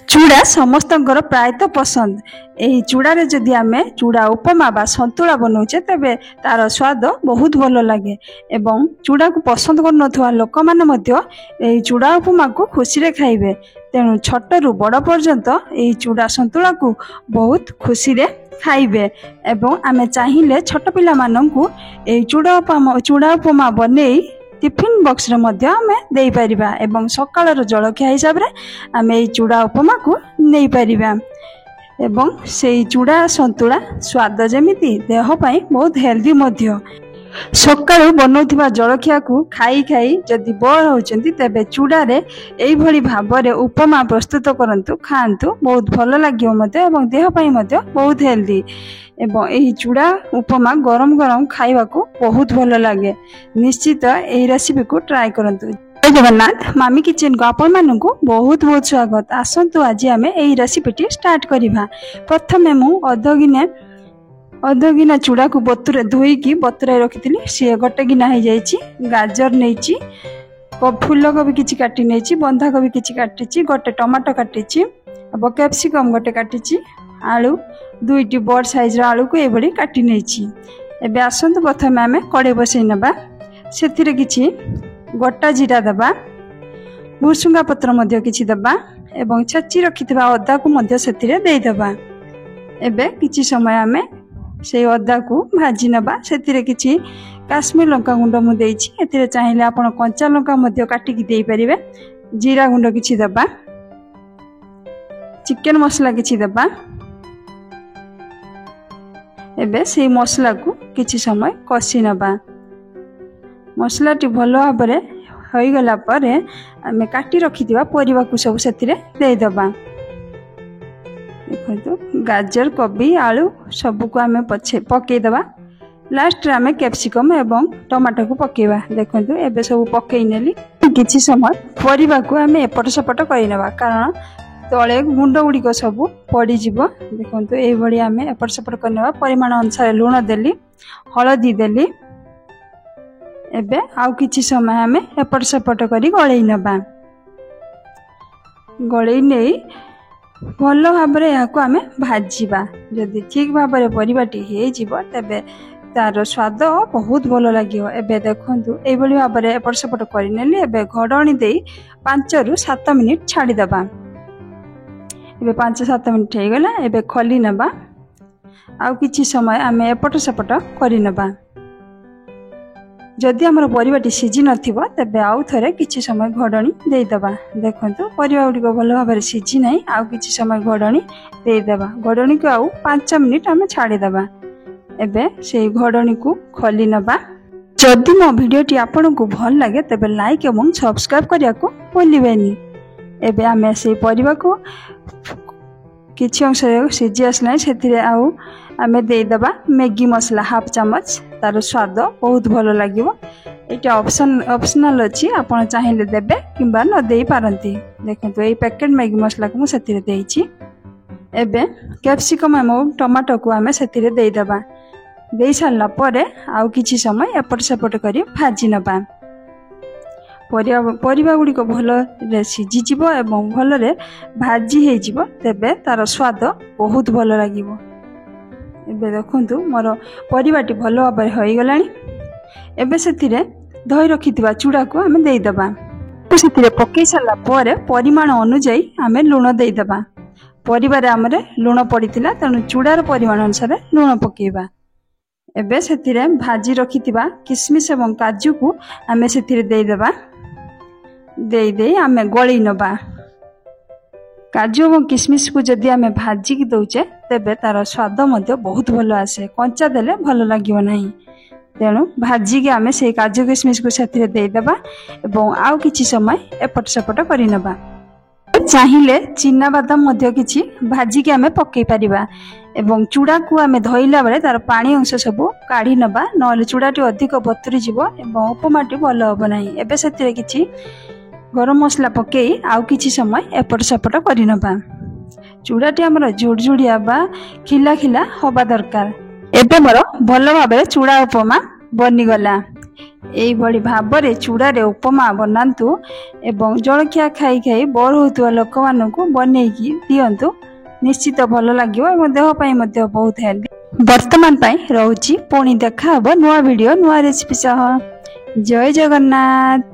चूड़ा समस्तंकर प्रायतः पसंद। यही चूड़ारे जदि आमे चूड़ा उपमा बा संतुला बनाऊे तेबे तार स्वाद बहुत भल लगे एवं चूड़ा को पसंद कर लोक मैंने चूड़ा उपमा को खुशी रे खाइबे। तेणु छोटू बड़ पर्यंत यही चूड़ा संतुला को बहुत खुशी रे खाइबे एवं आमे चाहिए छोट पिला माननकु चूड़ा उपमा बने टिफिन बॉक्स रे मध्य आमे देई परिबा एवं सकाळर जलखिया हिसाब रे आमे एई चूड़ा उपमा को नेई परिबा एवं सेई चूड़ा संतुला स्वाद जेमिति देह पई बहुत हेल्दी मध्य। सकाळु बनौथिबा जलखिया को खाई खाई जदि बोर होउचंती तेबे चूड़ा रे एई भली भाबरे उपमा प्रस्तुत करंतु खांतु बहुत भल लागियो मते एवं देह पई मते बहुत हेल्दी एवं एही चूड़ा उपमा गरम गरम खाइबा को बहुत भल लागे। निश्चित एही रेसिपी को ट्राई करंतु। जय जगन्नाथ मामी किचन को आपण मानकु बहुत बहुत स्वागत। आसंतु आज आमे एही रेसिपीटी स्टार्ट करिबा। प्रथमे मु अध गिना चूड़ा को बतुरे धोईकी बतुराई रखिथिली सी गोटे गिना हो जाइछि। गाजर नेइछि, फूलकोबी किछि काटी नेइछि, बंधाकोबी किछि काटिछि, गोटे टमाटो काटिछि, अब कैप्सिकम गोटे काटिछि, आलू दुईटी बड़ साइज आलू को एभली काटी नेइछि। एबे आसंतु प्रथमे आमे कड़े बसै नबा। सेथिरे किछि गोटा जीरा दबा, भुसुंगा पत्र मध्य किछि दबा एवं छेची रखिथिबा अदा को मध्य सेथिरे देई दबा। एबे किछि समय आमे से अदा को भाजी नबा। सेथिरे किछि काश्मीर लंका गुंड मु देइछि। एथिरे चाहिले आपण कंचा लंका मध्य काटिकी देई परिबे। जीरा गुंड किछि दबा, चिकन मसला किछि दबा। एबे से मसला को किछि समय कषि नबा। मसलाटी भल भाबरे होई गला परे आमे काटी रखिथिबा परिबा को सब सेथिरे देई दबा। देखो गाजर कोबी आलू सब को आमे पछे पके दबा। लास्ट रे आमे कैप्सिकम एवं टमाटो को पकेबा। देखो एबे सब पकेई नेली। किछि समय परिबा को आमे एपट सपट करि नबा कारण तले गुंड गुड़िक सब पड़ी जीवो। देखो ये भली आमे एपट सपट करनेबा। परिमाण अनुसार लूण देली, हलदी देली। एबे आउ किछि समय आमे एपट सपट करी गळेई नबा। गळेई नै भल भाबरे याको आमे भाजीबा। जदि ठीक भाबरे परिबाटी हे जीवो तेबे तार स्वाद बहुत भल लागियो। एबे देखंतु ए भली भाबरे एपट सपट करि नेली। एबे घडणी देई 5 रु 7 मिनिट छाडी दबा। एबे 5-7 मिनिट हो गला। एबे खली नबा। आउ किछि समय आमे एपट सपट करि नबा। जदि हमर परिबाटी सिझी नथिबो तेबे आउ थरे किछि समय घडणी देई दबा। देखंतु परिबा गुडी को भलो भाबरे सिझी नै। आउ किछि समय घडणी देई दबा। घडणी को आउ 5 मिनिट आमे छाडी दबा। एबे से घडणी को खली नबा। जदि मो वीडियोटी आपनको भल लागे तेबे लाइक एवं सब्सक्राइब करिया को भूलिबेनी। एबे आमे से परिबा को किछि अंश सिझी आसला सेथिरे आउ आमे देई दबा मैगी मसला हाफ चम्मच। तार स्वाद बहुत भल लागिवो। एटा ऑप्शनल अछि, आपण चाहिले देबे किंबा न देई पारंती। देखंतु एई पैकेट मैगी मसला को मु सेथिरे देइछि। एबे कैप्सिकम एवं टमाटो को आमे सेथिरे देई दबा। देई सारला परे आउ किछि समय एपट सेपट करी भाजी नबा। परिबा गुडी को भल रे सिझी जीवो एवं भल रे भाजी हे जीवो तेबे तार स्वाद बहुत भल लागिवो। एबे देखंतु मोर परिबाटी भल भाबरे होई गलानी। एबे सेथिरे धोई रखिथिबा चूड़ा को आमे देई दबा। सेथिरे पकेई सारला परे परिमाण अनुसार आमे लूण देई दबा। परिबारे हमरे लूण पड़िथिला तेणु चूड़ार परिमाण अनुसार लूण पकेइबा। एबे सेथिरे भाजी रखिथिबा किशमिश एवं काजू को आमे सेथिरे देई दबा। देई देई आमे गळी नबा। काजू और किशमिश को जदि आमे भाजी की दउचे तेबे तार स्वाद मध्य बहुत भल आसे। कंचा देले भल लागिवो नाही। तेणु भाजी के आमे से काजू किशमिश को सेथिरे देई दबा एवं आउ किछि समय एपट सपट करि नबा। चाहिए चिना बादाम मध्य किछि भाजी के आमे पकेई परिबा एवं चूड़ा को आमे धोइला बेले तार पानी अंश सब काढी नबा। नले चूड़ाटी अधिक बतुरी जीवो एवं उपमाटी भल हबो नाही। एबे सेथिरे किछि गरम मसला पकेई आउ किछि समय एपट सपट करि नबा। चूड़ाटी हमर जुड़जुड़िया बा खिला खिला हबा दरकार। एबे मोर भल भाबे चूड़ा उपमा बनी गला। ଏଇଭଳି ଭାବରେ ଚୂଡ଼ାରେ ଉପମା ବନାନ୍ତୁ ଏବଂ ଜଳଖିଆ ଖାଇ ଖାଇ ବୋର ହେଉଥିବା ଲୋକମାନଙ୍କୁ ବନେଇକି ଦିଅନ୍ତୁ। ନିଶ୍ଚିତ ଭଲ ଲାଗିବ ଏବଂ ଦେହ ପାଇଁ ମଧ୍ୟ ବହୁତ ହେଲ୍ଦି। ବର୍ତ୍ତମାନ ପାଇଁ ରହୁଛି, ପୁଣି ଦେଖା ହେବ ନୂଆ ଭିଡ଼ିଓ ନୂଆ ରେସିପି ସହ। ଜୟ ଜଗନ୍ନାଥ।